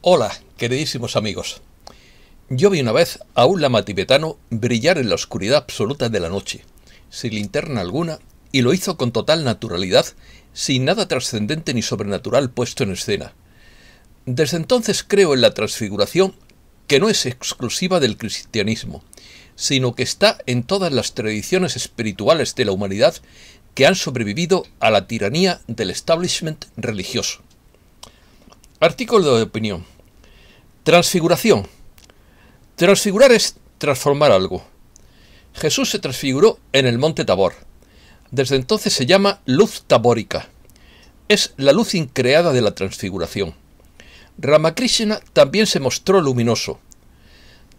Hola, queridísimos amigos. Yo vi una vez a un lama tibetano brillar en la oscuridad absoluta de la noche, sin linterna alguna, y lo hizo con total naturalidad, sin nada trascendente ni sobrenatural puesto en escena. Desde entonces creo en la transfiguración, que no es exclusiva del cristianismo, sino que está en todas las tradiciones espirituales de la humanidad que han sobrevivido a la tiranía del establishment religioso. Artículo de opinión. Transfiguración. Transfigurar es transformar algo. Jesús se transfiguró en el monte Tabor. Desde entonces se llama luz tabórica. Es la luz increada de la transfiguración. Ramakrishna también se mostró luminoso.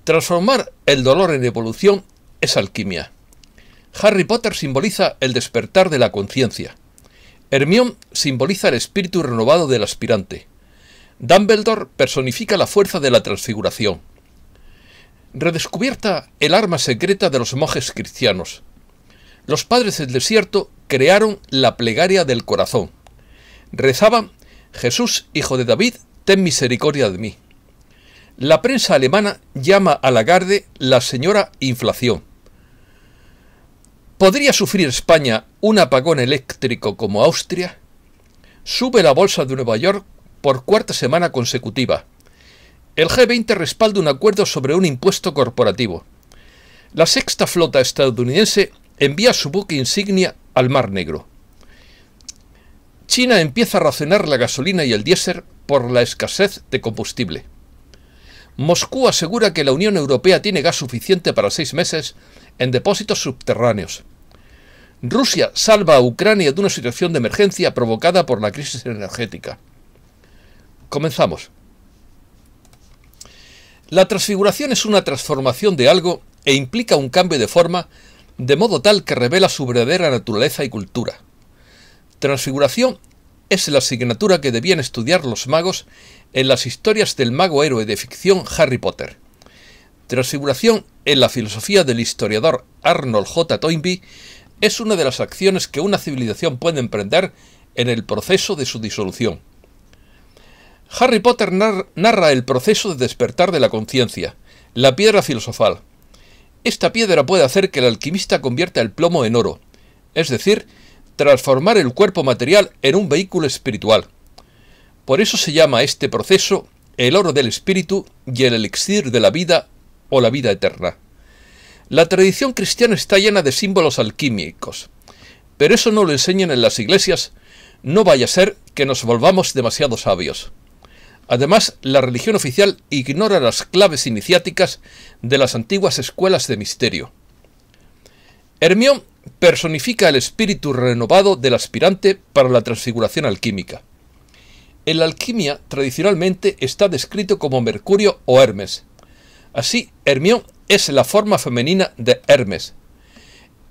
Transformar el dolor en evolución es alquimia. Harry Potter simboliza el despertar de la conciencia. Hermione simboliza el espíritu renovado del aspirante. Dumbledore personifica la fuerza de la transfiguración. Redescubierta el arma secreta de los monjes cristianos. Los padres del desierto crearon la plegaria del corazón. Rezaban: Jesús, hijo de David, ten misericordia de mí. La prensa alemana llama a Lagarde la señora inflación. ¿Podría sufrir España un apagón eléctrico como Austria? Sube la bolsa de Nueva York por cuarta semana consecutiva. El G20 respalda un acuerdo sobre un impuesto corporativo. La sexta flota estadounidense envía su buque insignia al Mar Negro. China empieza a racionar la gasolina y el diésel por la escasez de combustible. Moscú asegura que la Unión Europea tiene gas suficiente para 6 meses en depósitos subterráneos. Rusia salva a Ucrania de una situación de emergencia provocada por la crisis energética. Comenzamos. La transfiguración es una transformación de algo e implica un cambio de forma, de modo tal que revela su verdadera naturaleza y cultura. Transfiguración es la asignatura que debían estudiar los magos en las historias del mago héroe de ficción Harry Potter. Transfiguración, en la filosofía del historiador Arnold J. Toynbee, es una de las acciones que una civilización puede emprender en el proceso de su disolución. Harry Potter narra el proceso de despertar de la conciencia, la piedra filosofal. Esta piedra puede hacer que el alquimista convierta el plomo en oro, es decir, transformar el cuerpo material en un vehículo espiritual. Por eso se llama este proceso el oro del espíritu y el elixir de la vida o la vida eterna. La tradición cristiana está llena de símbolos alquímicos, pero eso no lo enseñan en las iglesias, no vaya a ser que nos volvamos demasiado sabios. Además, la religión oficial ignora las claves iniciáticas de las antiguas escuelas de misterio. Hermione personifica el espíritu renovado del aspirante para la transfiguración alquímica. En la alquimia, tradicionalmente, está descrito como Mercurio o Hermes. Así, Hermione es la forma femenina de Hermes.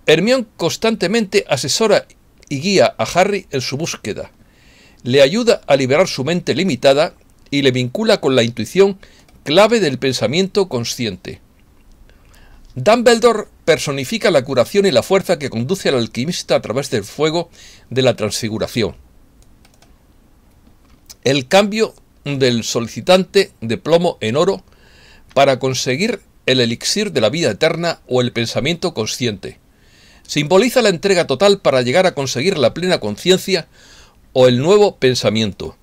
Hermione constantemente asesora y guía a Harry en su búsqueda. Le ayuda a liberar su mente limitada y le vincula con la intuición, clave del pensamiento consciente. Dumbledore personifica la curación y la fuerza que conduce al alquimista a través del fuego de la transfiguración. El cambio del solicitante de plomo en oro para conseguir el elixir de la vida eterna o el pensamiento consciente. Simboliza la entrega total para llegar a conseguir la plena conciencia o el nuevo pensamiento,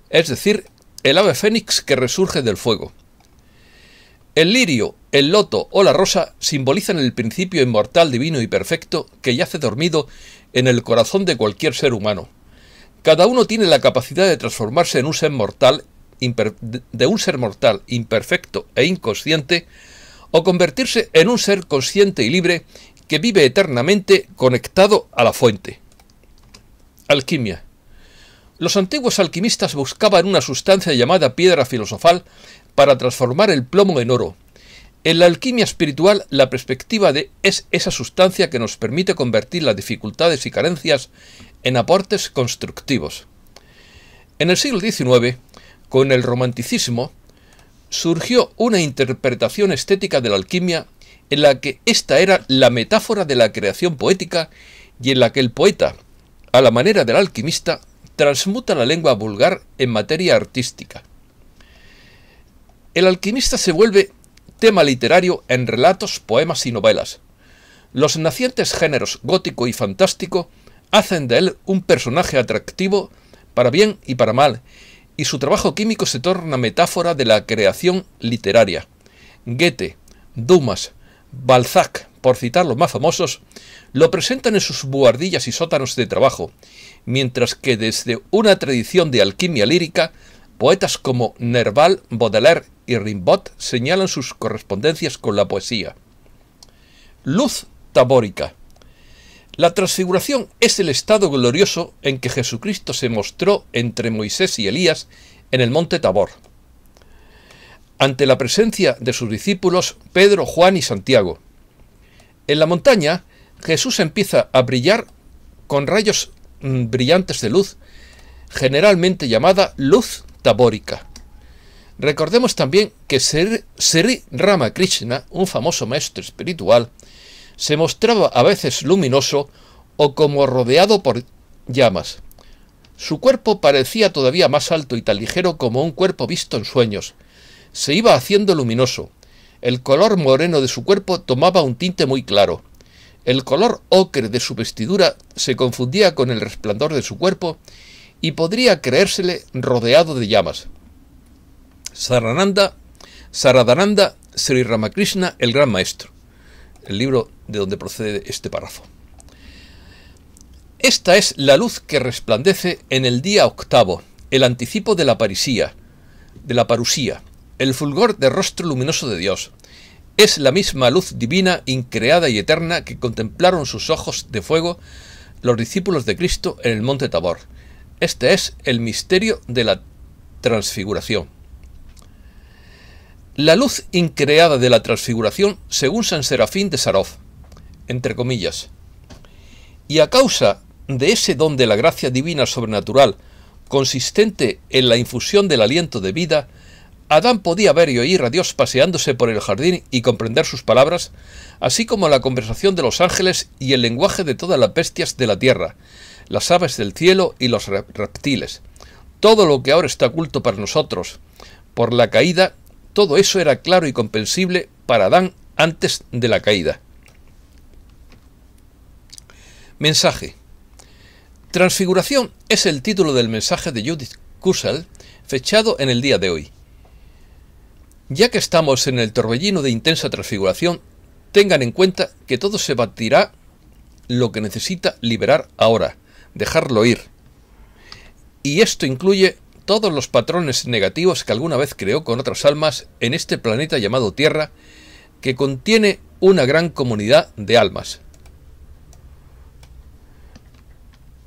es decir, el ave fénix que resurge del fuego. El lirio, el loto o la rosa simbolizan el principio inmortal, divino y perfecto que yace dormido en el corazón de cualquier ser humano. Cada uno tiene la capacidad de transformarse en un ser mortal, imperfecto e inconsciente, o convertirse en un ser consciente y libre que vive eternamente conectado a la fuente. Alquimia. Los antiguos alquimistas buscaban una sustancia llamada piedra filosofal para transformar el plomo en oro. En la alquimia espiritual, la perspectiva es esa sustancia que nos permite convertir las dificultades y carencias en aportes constructivos. En el siglo XIX, con el romanticismo, surgió una interpretación estética de la alquimia en la que ésta era la metáfora de la creación poética y en la que el poeta, a la manera del alquimista, transmuta la lengua vulgar en materia artística. El alquimista se vuelve tema literario en relatos, poemas y novelas. Los nacientes géneros gótico y fantástico hacen de él un personaje atractivo para bien y para mal, y su trabajo químico se torna metáfora de la creación literaria. Goethe, Dumas, Balzac, por citar los más famosos, lo presentan en sus buhardillas y sótanos de trabajo, mientras que desde una tradición de alquimia lírica, poetas como Nerval, Baudelaire y Rimbaud señalan sus correspondencias con la poesía. Luz tabórica. La transfiguración es el estado glorioso en que Jesucristo se mostró entre Moisés y Elías en el monte Tabor. Ante la presencia de sus discípulos Pedro, Juan y Santiago. En la montaña, Jesús empieza a brillar con rayos brillantes de luz, generalmente llamada luz tabórica. Recordemos también que Sri Ramakrishna, un famoso maestro espiritual, se mostraba a veces luminoso o como rodeado por llamas. Su cuerpo parecía todavía más alto y tan ligero como un cuerpo visto en sueños. Se iba haciendo luminoso. El color moreno de su cuerpo tomaba un tinte muy claro. El color ocre de su vestidura se confundía con el resplandor de su cuerpo y podría creérsele rodeado de llamas. Saradananda Sri Ramakrishna, el Gran Maestro. El libro de donde procede este párrafo. Esta es la luz que resplandece en el día octavo, el anticipo de la parusía, el fulgor de rostro luminoso de Dios. Es la misma luz divina, increada y eterna que contemplaron sus ojos de fuego los discípulos de Cristo en el monte Tabor. Este es el misterio de la transfiguración. La luz increada de la transfiguración, según San Serafín de Sarov, entre comillas, y a causa de ese don de la gracia divina sobrenatural, consistente en la infusión del aliento de vida, Adán podía ver y oír a Dios paseándose por el jardín y comprender sus palabras, así como la conversación de los ángeles y el lenguaje de todas las bestias de la tierra, las aves del cielo y los reptiles. Todo lo que ahora está oculto para nosotros por la caída, todo eso era claro y comprensible para Adán antes de la caída. Mensaje. Transfiguración es el título del mensaje de Judith Kussel, fechado en el día de hoy. Ya que estamos en el torbellino de intensa transfiguración, tengan en cuenta que todo se batirá lo que necesita liberar ahora, dejarlo ir. Y esto incluye todos los patrones negativos que alguna vez creó con otras almas en este planeta llamado Tierra, que contiene una gran comunidad de almas.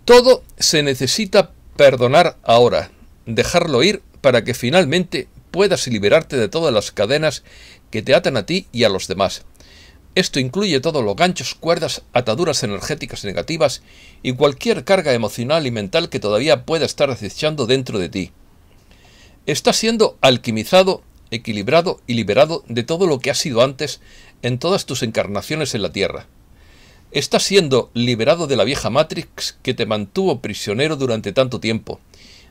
Todo se necesita perdonar ahora, dejarlo ir para que finalmente puedas liberarte de todas las cadenas que te atan a ti y a los demás. Esto incluye todos los ganchos, cuerdas, ataduras energéticas negativas y cualquier carga emocional y mental que todavía pueda estar acechando dentro de ti. Estás siendo alquimizado, equilibrado y liberado de todo lo que has sido antes en todas tus encarnaciones en la Tierra. Estás siendo liberado de la vieja Matrix que te mantuvo prisionero durante tanto tiempo.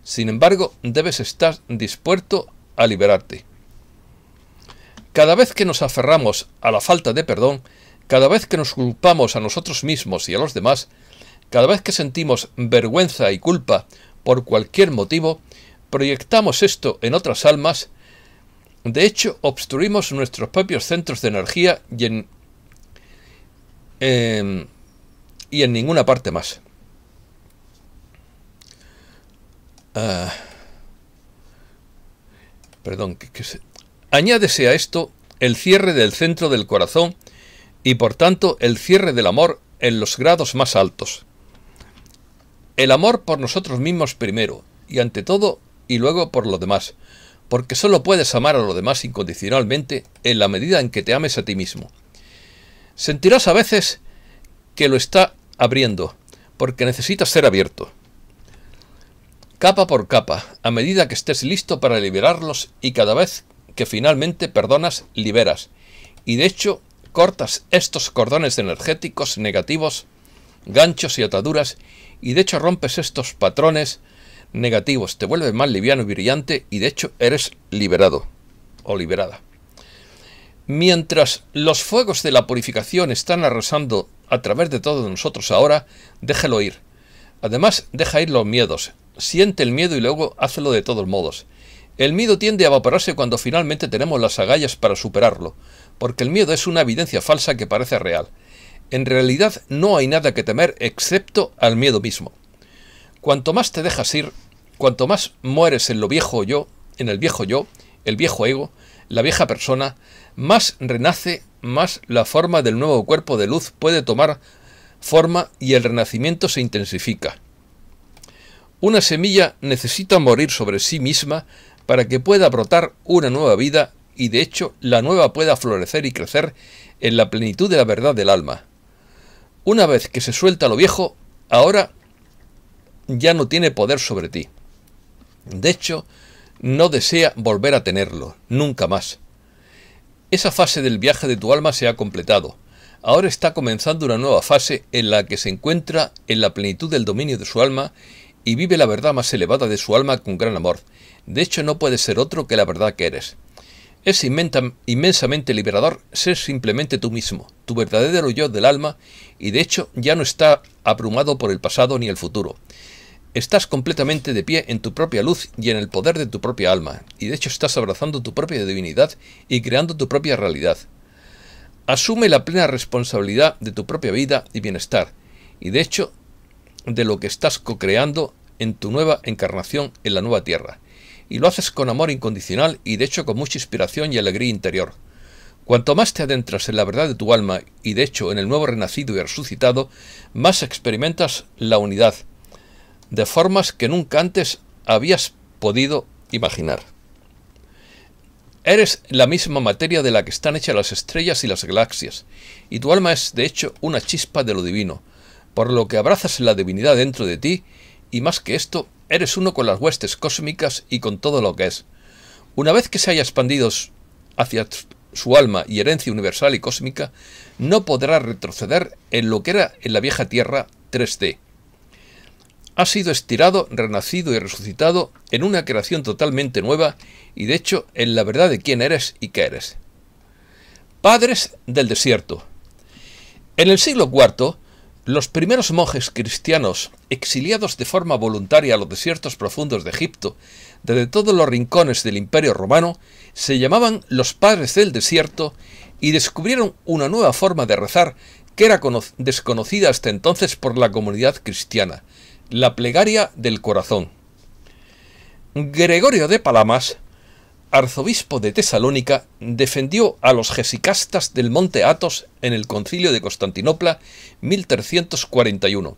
Sin embargo, debes estar dispuesto a liberarte. Cada vez que nos aferramos a la falta de perdón, cada vez que nos culpamos a nosotros mismos y a los demás, cada vez que sentimos vergüenza y culpa por cualquier motivo, proyectamos esto en otras almas. De hecho, obstruimos nuestros propios centros de energía y en ninguna parte más. Añádese a esto el cierre del centro del corazón y por tanto el cierre del amor en los grados más altos. El amor por nosotros mismos primero y ante todo y luego por lo demás, porque solo puedes amar a lo demás incondicionalmente en la medida en que te ames a ti mismo. Sentirás a veces que lo está abriendo, porque necesitas ser abierto. Capa por capa, a medida que estés listo para liberarlos y cada vez que finalmente perdonas, liberas. Y de hecho, cortas estos cordones energéticos negativos, ganchos y ataduras, y de hecho rompes estos patrones negativos, te vuelves más liviano y brillante y de hecho eres liberado o liberada. Mientras los fuegos de la purificación están arrasando a través de todos nosotros ahora, déjalo ir. Además, deja ir los miedos. Siente el miedo y luego hazlo de todos modos. El miedo tiende a evaporarse cuando finalmente tenemos las agallas para superarlo, porque el miedo es una evidencia falsa que parece real. En realidad no hay nada que temer excepto al miedo mismo. Cuanto más te dejas ir, cuanto más mueres en lo viejo yo, en el viejo yo, el viejo ego, la vieja persona, más renace, más la forma del nuevo cuerpo de luz puede tomar forma y el renacimiento se intensifica. Una semilla necesita morir sobre sí misma para que pueda brotar una nueva vida y de hecho la nueva pueda florecer y crecer en la plenitud de la verdad del alma. Una vez que se suelta lo viejo, ahora ya no tiene poder sobre ti. De hecho, no desea volver a tenerlo, nunca más. Esa fase del viaje de tu alma se ha completado. Ahora está comenzando una nueva fase en la que se encuentra en la plenitud del dominio de su alma y vive la verdad más elevada de su alma con gran amor. De hecho, no puede ser otro que la verdad que eres. Es inmensamente liberador ser simplemente tú mismo, tu verdadero yo del alma, y de hecho ya no está abrumado por el pasado ni el futuro. Estás completamente de pie en tu propia luz y en el poder de tu propia alma, y de hecho estás abrazando tu propia divinidad y creando tu propia realidad. Asume la plena responsabilidad de tu propia vida y bienestar, y de hecho de lo que estás co-creando en tu nueva encarnación en la nueva tierra. Y lo haces con amor incondicional y de hecho con mucha inspiración y alegría interior. Cuanto más te adentras en la verdad de tu alma y de hecho en el nuevo renacido y resucitado, más experimentas la unidad, de formas que nunca antes habías podido imaginar. Eres la misma materia de la que están hechas las estrellas y las galaxias, y tu alma es de hecho una chispa de lo divino, por lo que abrazas la divinidad dentro de ti, y más que esto, eres uno con las huestes cósmicas y con todo lo que es. Una vez que se haya expandido hacia su alma y herencia universal y cósmica, no podrá retroceder en lo que era en la vieja tierra 3D. Ha sido estirado, renacido y resucitado en una creación totalmente nueva y de hecho en la verdad de quién eres y qué eres. Padres del desierto. En el siglo IV, los primeros monjes cristianos exiliados de forma voluntaria a los desiertos profundos de Egipto, desde todos los rincones del Imperio Romano, se llamaban los Padres del Desierto y descubrieron una nueva forma de rezar que era desconocida hasta entonces por la comunidad cristiana, la plegaria del corazón. Gregorio de Palamas, arzobispo de Tesalónica, defendió a los jesicastas del monte Athos en el concilio de Constantinopla 1341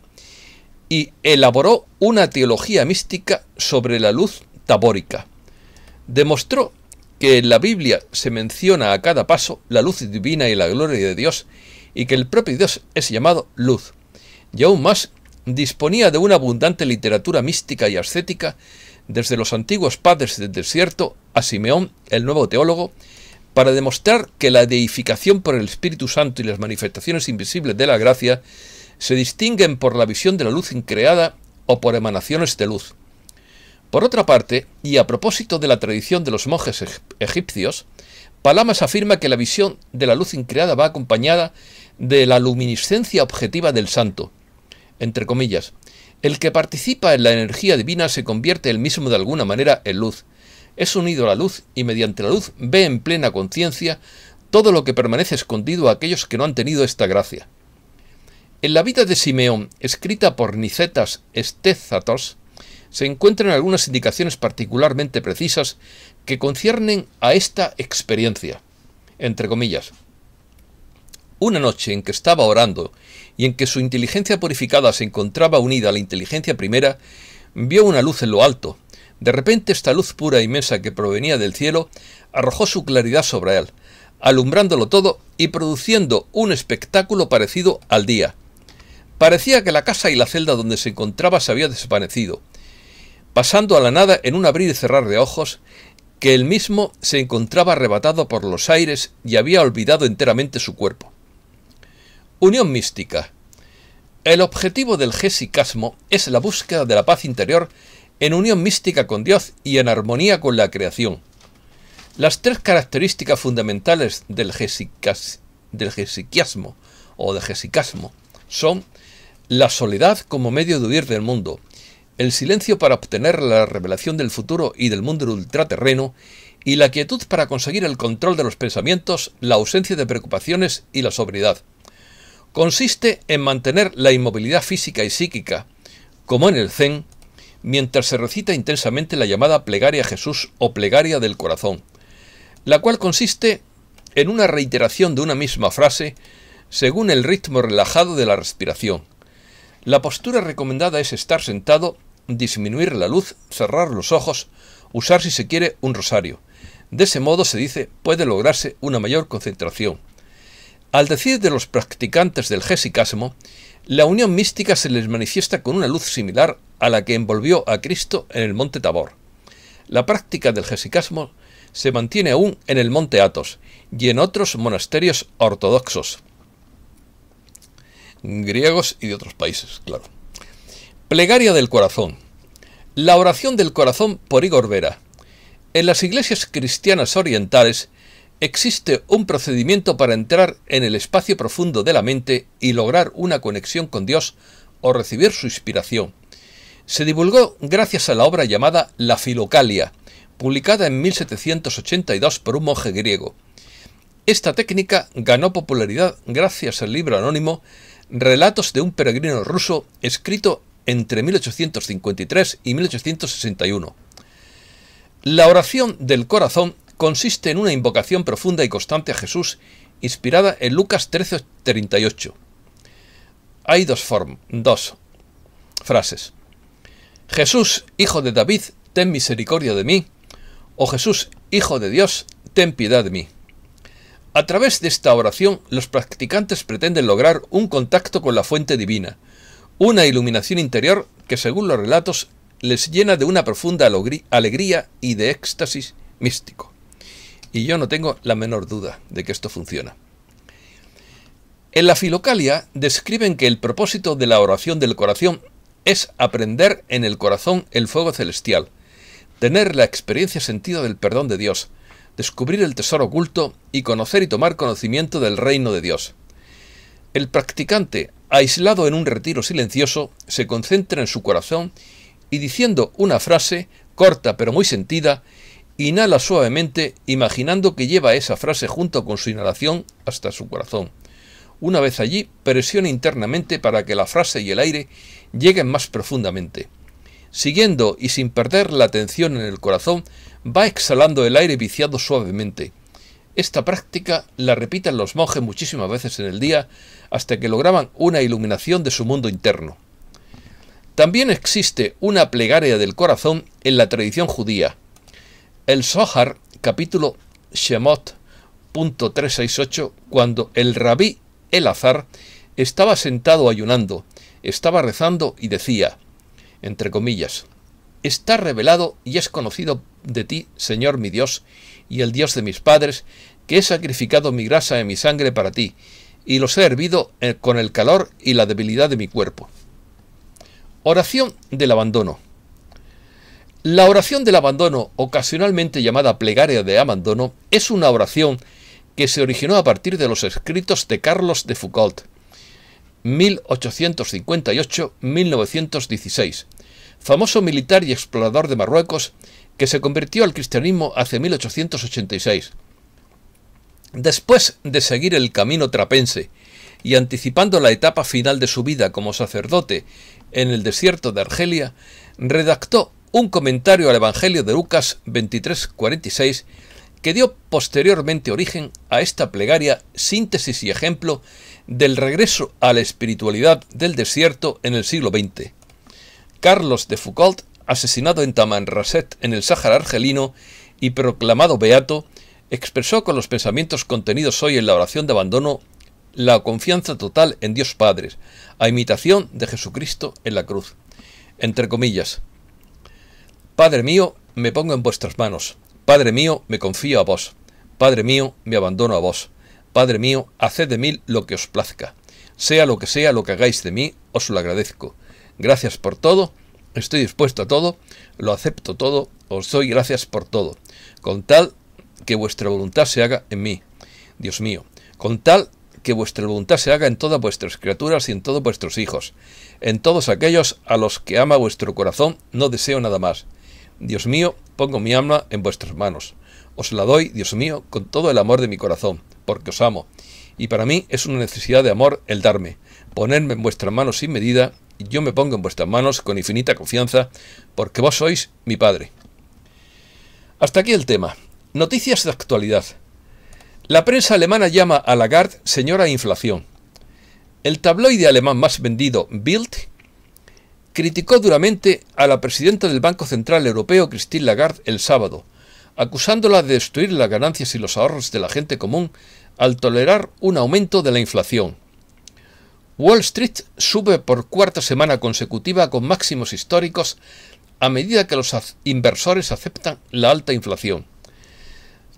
y elaboró una teología mística sobre la luz tabórica. Demostró que en la Biblia se menciona a cada paso la luz divina y la gloria de Dios y que el propio Dios es llamado luz. Y aún más, disponía de una abundante literatura mística y ascética desde los antiguos padres del desierto a Simeón, el nuevo teólogo, para demostrar que la deificación por el Espíritu Santo y las manifestaciones invisibles de la gracia se distinguen por la visión de la luz increada o por emanaciones de luz. Por otra parte, y a propósito de la tradición de los monjes egipcios, Palamas afirma que la visión de la luz increada va acompañada de la luminiscencia objetiva del santo. Entre comillas, el que participa en la energía divina se convierte él mismo de alguna manera en luz. Es unido a la luz y mediante la luz ve en plena conciencia todo lo que permanece escondido a aquellos que no han tenido esta gracia. En la vida de Simeón, escrita por Nicetas Estézatos, se encuentran algunas indicaciones particularmente precisas que conciernen a esta experiencia. Entre comillas, una noche en que estaba orando y en que su inteligencia purificada se encontraba unida a la inteligencia primera, vio una luz en lo alto. De repente esta luz pura e inmensa que provenía del cielo arrojó su claridad sobre él, alumbrándolo todo y produciendo un espectáculo parecido al día. Parecía que la casa y la celda donde se encontraba se había desvanecido, pasando a la nada en un abrir y cerrar de ojos, que él mismo se encontraba arrebatado por los aires y había olvidado enteramente su cuerpo. Unión mística. El objetivo del jesicasmo es la búsqueda de la paz interior en unión mística con Dios y en armonía con la creación. Las tres características fundamentales del gesiquiasmo o de jesicasmo son la soledad como medio de huir del mundo, el silencio para obtener la revelación del futuro y del mundo ultraterreno, y la quietud para conseguir el control de los pensamientos, la ausencia de preocupaciones y la sobriedad. Consiste en mantener la inmovilidad física y psíquica, como en el Zen, mientras se recita intensamente la llamada plegaria a Jesús o plegaria del corazón, la cual consiste en una reiteración de una misma frase según el ritmo relajado de la respiración. La postura recomendada es estar sentado, disminuir la luz, cerrar los ojos, usar si se quiere un rosario. De ese modo, se dice, puede lograrse una mayor concentración. Al decir de los practicantes del jesicasmo, la unión mística se les manifiesta con una luz similar a la que envolvió a Cristo en el monte Tabor. La práctica del jesicasmo se mantiene aún en el monte Athos y en otros monasterios ortodoxos, griegos y de otros países, claro. Plegaria del corazón. La oración del corazón por Igor Vera. En las iglesias cristianas orientales existe un procedimiento para entrar en el espacio profundo de la mente y lograr una conexión con Dios o recibir su inspiración. Se divulgó gracias a la obra llamada La Filocalia, publicada en 1782 por un monje griego. Esta técnica ganó popularidad gracias al libro anónimo Relatos de un peregrino ruso, escrito entre 1853 y 1861. La oración del corazón consiste en una invocación profunda y constante a Jesús, inspirada en Lucas 13:38. Hay dos frases. Jesús, hijo de David, ten misericordia de mí, o Jesús, hijo de Dios, ten piedad de mí. A través de esta oración, los practicantes pretenden lograr un contacto con la fuente divina, una iluminación interior que, según los relatos, les llena de una profunda alegría y de éxtasis místico. Y yo no tengo la menor duda de que esto funciona. En la Filocalia describen que el propósito de la oración del corazón es aprender en el corazón el fuego celestial, tener la experiencia sentida del perdón de Dios, descubrir el tesoro oculto y conocer y tomar conocimiento del reino de Dios. El practicante, aislado en un retiro silencioso, se concentra en su corazón y, diciendo una frase, corta pero muy sentida, inhala suavemente, imaginando que lleva esa frase junto con su inhalación hasta su corazón. Una vez allí, presiona internamente para que la frase y el aire lleguen más profundamente. Siguiendo y sin perder la atención en el corazón, va exhalando el aire viciado suavemente. Esta práctica la repiten los monjes muchísimas veces en el día hasta que lograban una iluminación de su mundo interno. También existe una plegaria del corazón en la tradición judía. El Zohar, capítulo Shemot, punto 368, cuando el rabí Elazar estaba sentado ayunando, estaba rezando y decía, entre comillas, «Está revelado y es conocido de ti, Señor mi Dios, y el Dios de mis padres, que he sacrificado mi grasa y mi sangre para ti, y los he hervido con el calor y la debilidad de mi cuerpo». Oración del abandono. La oración del abandono, ocasionalmente llamada plegaria de abandono, es una oración que se originó a partir de los escritos de Carlos de Foucault, 1858-1916, famoso militar y explorador de Marruecos que se convirtió al cristianismo hacia 1886. Después de seguir el camino trapense y anticipando la etapa final de su vida como sacerdote en el desierto de Argelia, redactó un comentario al Evangelio de Lucas 23:46 que dio posteriormente origen a esta plegaria, síntesis y ejemplo del regreso a la espiritualidad del desierto en el siglo XX. Carlos de Foucault, asesinado en Tamanrasset en el Sáhara argelino y proclamado beato, expresó con los pensamientos contenidos hoy en la oración de abandono la confianza total en Dios Padre, a imitación de Jesucristo en la cruz. Entre comillas, «Padre mío, me pongo en vuestras manos. Padre mío, me confío a vos. Padre mío, me abandono a vos. Padre mío, haced de mí lo que os plazca. Sea lo que hagáis de mí, os lo agradezco. Gracias por todo, estoy dispuesto a todo, lo acepto todo, os doy gracias por todo. Con tal que vuestra voluntad se haga en mí, Dios mío, con tal que vuestra voluntad se haga en todas vuestras criaturas y en todos vuestros hijos, en todos aquellos a los que ama vuestro corazón, no deseo nada más. Dios mío, pongo mi alma en vuestras manos. Os la doy, Dios mío, con todo el amor de mi corazón, porque os amo. Y para mí es una necesidad de amor el darme, ponerme en vuestras manos sin medida, y yo me pongo en vuestras manos con infinita confianza, porque vos sois mi Padre. Hasta aquí el tema. Noticias de actualidad. La prensa alemana llama a Lagarde señora inflación. El tabloide alemán más vendido, Bild, criticó duramente a la presidenta del Banco Central Europeo, Christine Lagarde, el sábado, acusándola de destruir las ganancias y los ahorros de la gente común al tolerar un aumento de la inflación. Wall Street sube por cuarta semana consecutiva con máximos históricos a medida que los inversores aceptan la alta inflación.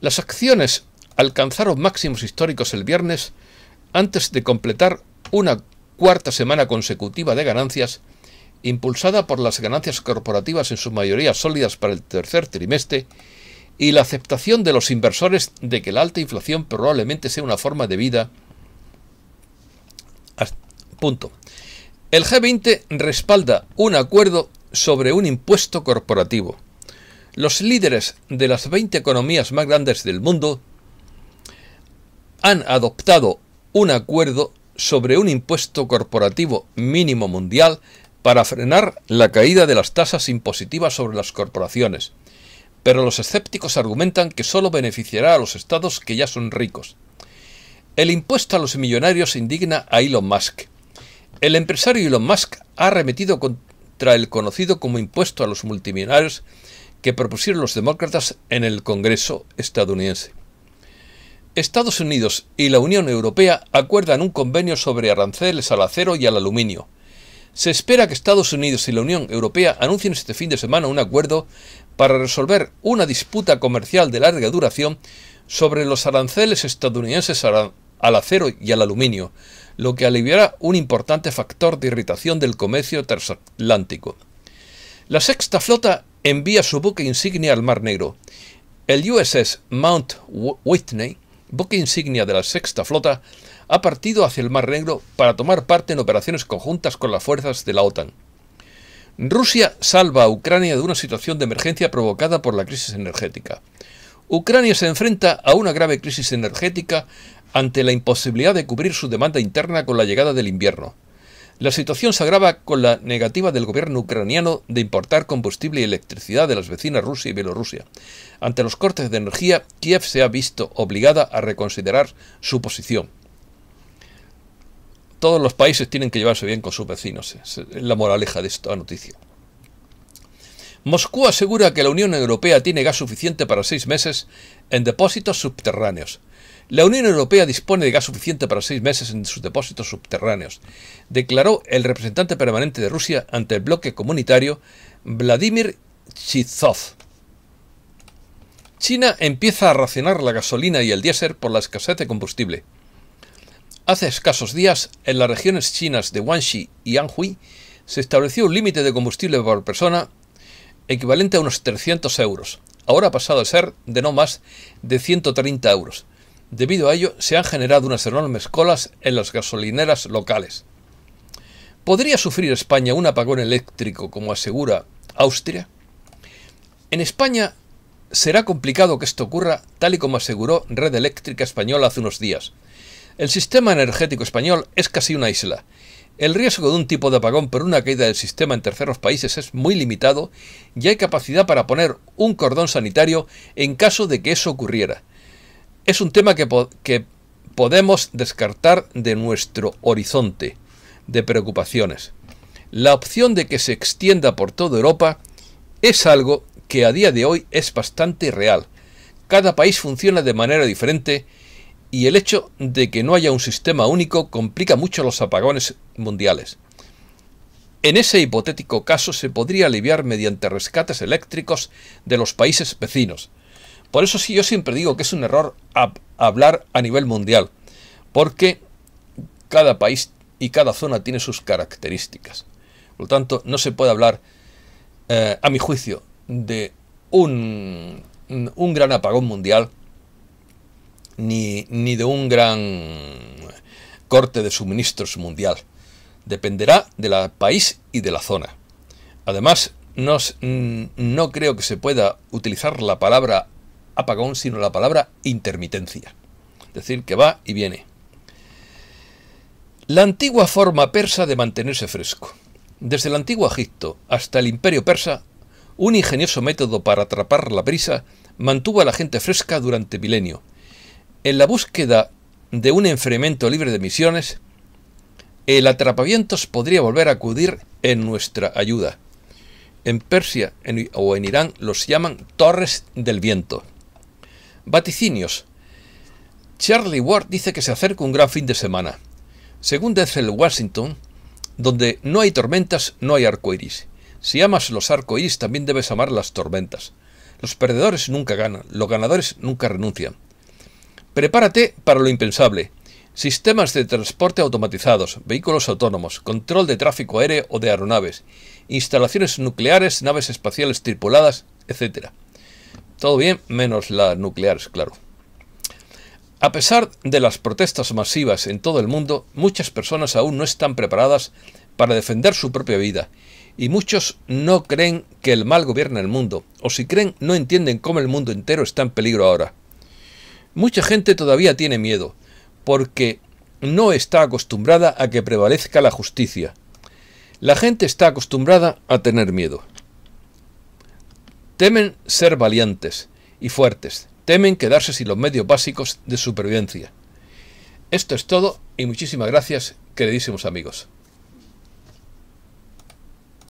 Las acciones alcanzaron máximos históricos el viernes antes de completar una cuarta semana consecutiva de ganancias, impulsada por las ganancias corporativas en su mayoría sólidas para el tercer trimestre y la aceptación de los inversores de que la alta inflación probablemente sea una forma de vida. Punto. El G20 respalda un acuerdo sobre un impuesto corporativo. Los líderes de las 20 economías más grandes del mundo han adoptado un acuerdo sobre un impuesto corporativo mínimo mundial para frenar la caída de las tasas impositivas sobre las corporaciones, pero los escépticos argumentan que solo beneficiará a los estados que ya son ricos. El impuesto a los millonarios indigna a Elon Musk. El empresario Elon Musk ha arremetido contra el conocido como impuesto a los multimillonarios que propusieron los demócratas en el Congreso estadounidense. Estados Unidos y la Unión Europea acuerdan un convenio sobre aranceles al acero y al aluminio. Se espera que Estados Unidos y la Unión Europea anuncien este fin de semana un acuerdo para resolver una disputa comercial de larga duración sobre los aranceles estadounidenses al acero y al aluminio, lo que aliviará un importante factor de irritación del comercio transatlántico. La Sexta Flota envía su buque insignia al Mar Negro. El USS Mount Whitney, buque insignia de la Sexta Flota, ha partido hacia el Mar Negro para tomar parte en operaciones conjuntas con las fuerzas de la OTAN. Rusia salva a Ucrania de una situación de emergencia provocada por la crisis energética. Ucrania se enfrenta a una grave crisis energética ante la imposibilidad de cubrir su demanda interna con la llegada del invierno. La situación se agrava con la negativa del gobierno ucraniano de importar combustible y electricidad de las vecinas Rusia y Bielorrusia. Ante los cortes de energía, Kiev se ha visto obligada a reconsiderar su posición. Todos los países tienen que llevarse bien con sus vecinos, es la moraleja de esta noticia. Moscú asegura que la Unión Europea tiene gas suficiente para 6 meses en depósitos subterráneos. La Unión Europea dispone de gas suficiente para 6 meses en sus depósitos subterráneos, declaró el representante permanente de Rusia ante el bloque comunitario, Vladimir Chizhov. China empieza a racionar la gasolina y el diésel por la escasez de combustible. Hace escasos días, en las regiones chinas de Guangxi y Anhui, se estableció un límite de combustible por persona equivalente a unos 300 euros. Ahora ha pasado a ser de no más de 130 euros. Debido a ello, se han generado unas enormes colas en las gasolineras locales. ¿Podría sufrir España un apagón eléctrico como asegura Austria? En España será complicado que esto ocurra, tal y como aseguró Red Eléctrica Española hace unos días. El sistema energético español es casi una isla. El riesgo de un tipo de apagón por una caída del sistema en terceros países es muy limitado y hay capacidad para poner un cordón sanitario en caso de que eso ocurriera. Es un tema que podemos descartar de nuestro horizonte de preocupaciones. La opción de que se extienda por toda Europa es algo que a día de hoy es bastante real. Cada país funciona de manera diferente y el hecho de que no haya un sistema único complica mucho los apagones mundiales. En ese hipotético caso se podría aliviar mediante rescates eléctricos de los países vecinos. Por eso sí, yo siempre digo que es un error hablar a nivel mundial, porque cada país y cada zona tiene sus características. Por lo tanto, no se puede hablar, a mi juicio, de un gran apagón mundial ni de un gran corte de suministros mundial. Dependerá del país y de la zona. Además, no creo que se pueda utilizar la palabra apagón, sino la palabra intermitencia. Es decir, que va y viene. La antigua forma persa de mantenerse fresco. Desde el antiguo Egipto hasta el Imperio persa, un ingenioso método para atrapar la brisa mantuvo a la gente fresca durante milenios. En la búsqueda de un enfriamiento libre de emisiones, el atrapavientos podría volver a acudir en nuestra ayuda. En Persia o en Irán los llaman torres del viento. Vaticinios. Charlie Ward dice que se acerca un gran fin de semana. Según Denzel Washington, donde no hay tormentas, no hay arcoíris. Si amas los arcoíris, también debes amar las tormentas. Los perdedores nunca ganan, los ganadores nunca renuncian. Prepárate para lo impensable. Sistemas de transporte automatizados, vehículos autónomos, control de tráfico aéreo o de aeronaves, instalaciones nucleares, naves espaciales tripuladas, etc. Todo bien, menos las nucleares, claro. A pesar de las protestas masivas en todo el mundo, muchas personas aún no están preparadas para defender su propia vida, y muchos no creen que el mal gobierna el mundo, o si creen, no entienden cómo el mundo entero está en peligro ahora. Mucha gente todavía tiene miedo, porque no está acostumbrada a que prevalezca la justicia. La gente está acostumbrada a tener miedo. Temen ser valientes y fuertes. Temen quedarse sin los medios básicos de supervivencia. Esto es todo y muchísimas gracias, queridísimos amigos.